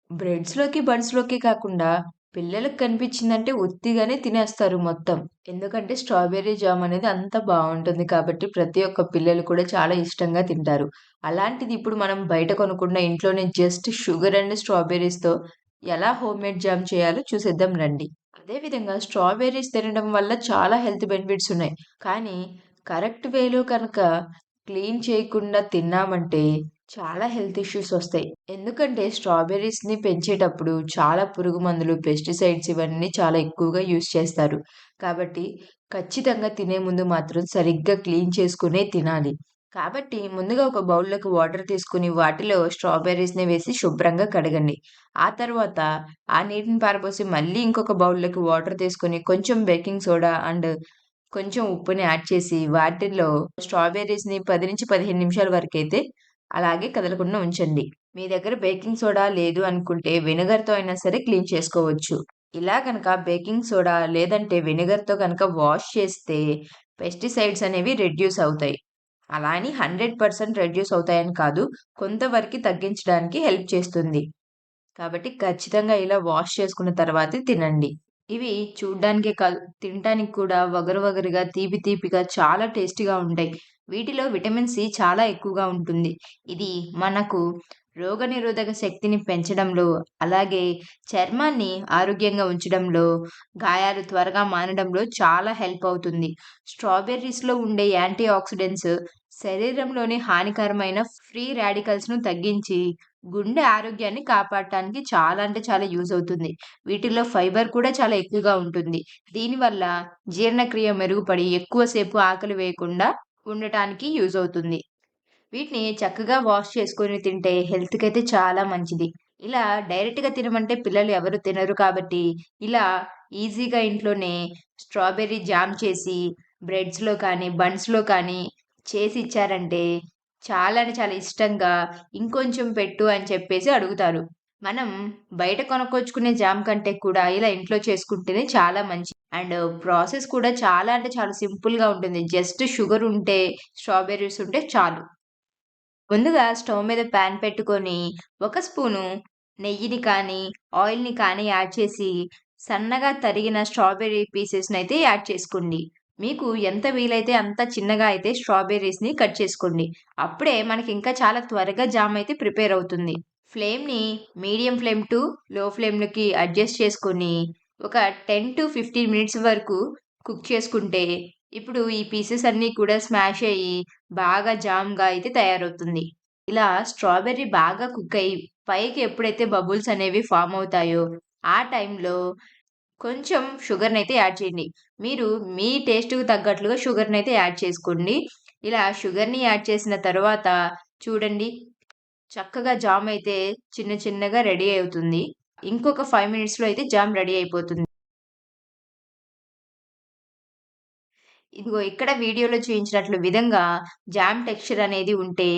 బ్రెడ్స్‌లోకి, బన్స్‌లోకి కాకుండా పిల్లలకి కనిపించిందంటే ఉత్తిగానే తినేస్తారు మొత్తం. ఎందుకంటే స్ట్రాబెర్రీ జామ్ అనేది అంత బావుంటుంది కాబట్టి ప్రతి ఒక్క పిల్లలు కూడా చాలా ఇష్టంగా తింటారు. అలాంటిది ఇప్పుడు మనం బయట కొనకుండా ఇంట్లోనే జస్ట్ షుగర్ అండ్ స్ట్రాబెర్రీస్‌తో ఎలా హోమ్‌మేడ్ జామ్ చేయాలో చూసేద్దాం రండి. అదే విధంగా స్ట్రాబెర్రీస్ తినడం వల్ల చాలా హెల్త్ బెనిఫిట్స్ ఉన్నాయి. కానీ కరెక్ట్ వేలో కనుక క్లీన్ చేయకుండా తిన్నామంటే చాలా హెల్త్ ఇష్యూస్ వస్తాయి. ఎందుకంటే స్ట్రాబెర్రీస్‌ని పెంచేటప్పుడు చాలా పురుగు మందులు, పెస్టిసైడ్స్ ఇవన్నీ చాలా ఎక్కువగా యూజ్ చేస్తారు. కాబట్టి ఖచ్చితంగా తినే ముందు మాత్రం సరిగ్గా క్లీన్ చేసుకునే తినాలి. కాబట్టి ముందుగా ఒక బౌల్‌లోకి వాటర్ తీసుకొని వాటిలో స్ట్రాబెర్రీస్‌ని వేసి శుభ్రంగా కడగండి. ఆ తర్వాత ఆ నీటిని పారబోసి మళ్ళీ ఇంకొక బౌల్‌లోకి వాటర్ తీసుకొని కొంచెం బేకింగ్ సోడా అండ్ కొంచెం ఉప్పుని యాడ్ చేసి వాటిల్లో స్ట్రాబెర్రీస్‌ని 10-15 నిమిషాల వరకైతే అలాగే కదలకుండా ఉంచండి. మీ దగ్గర బేకింగ్ సోడా లేదు అనుకుంటే వెనిగర్‌తో అయినా సరే క్లీన్ చేసుకోవచ్చు. ఇలా గనక బేకింగ్ సోడా లేదంటే వెనిగర్‌తో గనక వాష్ చేస్తే పెస్టిసైడ్స్ అనేవి రెడ్యూస్ అవుతాయి. అలా అని 100% రెడ్యూస్ అవుతాయని కాదు. కొంతవరకి తగ్గించడానికి హెల్ప్ చేస్తుంది. కాబట్టి ఖచ్చితంగా ఇలా వాష్ చేసుకున్న తర్వాతే తినండి. ఇవి చూడ్డానికే కాదు, తినటానికి కూడా వగరు వగరుగా, తీపి తీపిగా చాలా టేస్టీగా ఉంటాయి. వీటిలో విటమిన్ సి చాలా ఎక్కువగా ఉంటుంది. ఇది మనకు రోగనిరోధక శక్తిని పెంచడంలో, అలాగే చర్మాన్ని ఆరోగ్యంగా ఉంచడంలో, గాయాలు త్వరగా మానడంలో చాలా హెల్ప్ అవుతుంది. స్ట్రాబెర్రీస్‌లో ఉండే యాంటీ ఆక్సిడెంట్స్ శరీరంలోని హానికరమైన ఫ్రీ రాడికల్స్‌ను తగ్గించి, గుండె ఆరోగ్యాన్ని కాపాడటానికి చాలా అంటే చాలా యూజ్ అవుతుంది. వీటిల్లో ఫైబర్ కూడా చాలా ఎక్కువగా ఉంటుంది. దీనివల్ల జీర్ణక్రియ మెరుగుపడి ఎక్కువ సేపు ఆకలి వేయకుండా ఉండటానికి యూజ్ అవుతుంది. వీటిని చక్కగా వాష్ చేసుకొని తింటే హెల్త్‌కైతే చాలా మంచిది. ఇలా డైరెక్ట్‌గా తినమంటే పిల్లలు ఎవరు తినరు కాబట్టి, ఇలా ఈజీగా ఇంట్లోనే స్ట్రాబెర్రీ జామ్ చేసి బ్రెడ్స్‌లో కానీ, బన్స్‌లో కానీ చేసి ఇచ్చారంటే చాలా అంటే చాలా ఇష్టంగా ఇంకొంచెం పెట్టు అని చెప్పేసి అడుగుతారు. మనం బయట కొనుక్కొచ్చుకునే జామ్ కంటే కూడా ఇలా ఇంట్లో చేసుకుంటేనే చాలా మంచిది. అండ్ ప్రాసెస్ కూడా చాలా అంటే చాలా సింపుల్‌గా ఉంటుంది. జస్ట్ షుగర్ ఉంటే, స్ట్రాబెర్రీస్ ఉంటే చాలు. ముందుగా స్టవ్ మీద పాన్ పెట్టుకొని, ఒక స్పూను నెయ్యిని కానీ, ఆయిల్‌ని కానీ యాడ్ చేసి, సన్నగా తరిగిన స్ట్రాబెర్రీ పీసెస్‌నయితే యాడ్ చేసుకోండి. మీకు ఎంత వీలైతే అంత చిన్నగా అయితే స్ట్రాబెర్రీస్‌ని కట్ చేసుకోండి. అప్పుడే మనకింకా చాలా త్వరగా జామ్ అయితే ప్రిపేర్ అవుతుంది. ఫ్లేమ్‌ని మీడియం ఫ్లేమ్ టు లో ఫ్లేమ్‌లోకి అడ్జస్ట్ చేసుకొని, ఒక 10-15 మినిట్స్ వరకు కుక్ చేసుకుంటే, ఇప్పుడు ఈ పీసెస్ అన్నీ కూడా స్మాష్ అయ్యి, బాగా జామ్‌గా అయితే తయారవుతుంది. ఇలా స్ట్రాబెర్రీ బాగా కుక్ అయ్యి, పైకి ఎప్పుడైతే బబుల్స్ అనేవి ఫార్మ్ అవుతాయో, ఆ టైంలో కొంచెం షుగర్‌నైతే యాడ్ చేయండి. మీరు మీ టేస్ట్‌కి తగ్గట్లుగా షుగర్‌నైతే యాడ్ చేసుకోండి. ఇలా షుగర్‌ని యాడ్ చేసిన తర్వాత చూడండి చక్కగా జామ్ అయితే చిన్న చిన్నగా రెడీ అవుతుంది. ఇంకొక 5 మినిట్స్‌లో అయితే జామ్ రెడీ అయిపోతుంది. ఇదిగో ఇక్కడ వీడియోలో చూయించినట్లు విధంగా జామ్ టెక్స్చర్ అనేది ఉంటే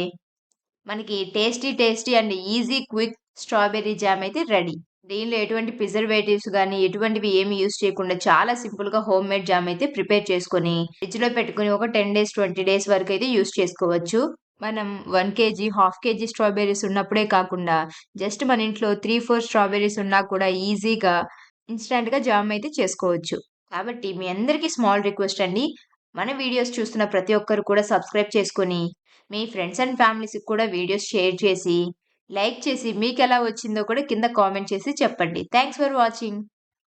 మనకి tasty and easy quick strawberry jam అయితే రెడీ. దీనిలో ఎటువంటి ప్రిజర్వేటివ్స్ గాని, ఎటువంటివి ఏమి యూజ్ చేయకుండా చాలా సింపుల్‌గా హోమ్‌మేడ్ జామ్ అయితే ప్రిపేర్ చేసుకొని, ఫ్రిడ్జ్‌లో పెట్టుకొని ఒక 10 డేస్, 20 డేస్ వరకైతే యూజ్ చేసుకోవచ్చు. మనం 1 కేజీ, హాఫ్ కేజీ స్ట్రాబెర్రీస్ ఉన్నప్పుడే కాకుండా, జస్ట్ మన ఇంట్లో 3, 4 స్ట్రాబెర్రీస్ ఉన్నా కూడా ఈజీగా ఇన్‌స్టాంట్‌గా జామ్ అయితే చేసుకోవచ్చు. కాబట్టి మీ అందరికీ స్మాల్ రిక్వెస్ట్ అండి. మన వీడియోస్ చూస్తున్న ప్రతి ఒక్కరు కూడా సబ్స్క్రైబ్ చేసుకొని, మీ ఫ్రెండ్స్ అండ్ ఫ్యామిలీస్‌కి కూడా వీడియోస్ షేర్ చేసి, లైక్ చేసి మీకెలా వచ్చిందో కూడా కింద కామెంట్ చేసి చెప్పండి. Thanks for watching.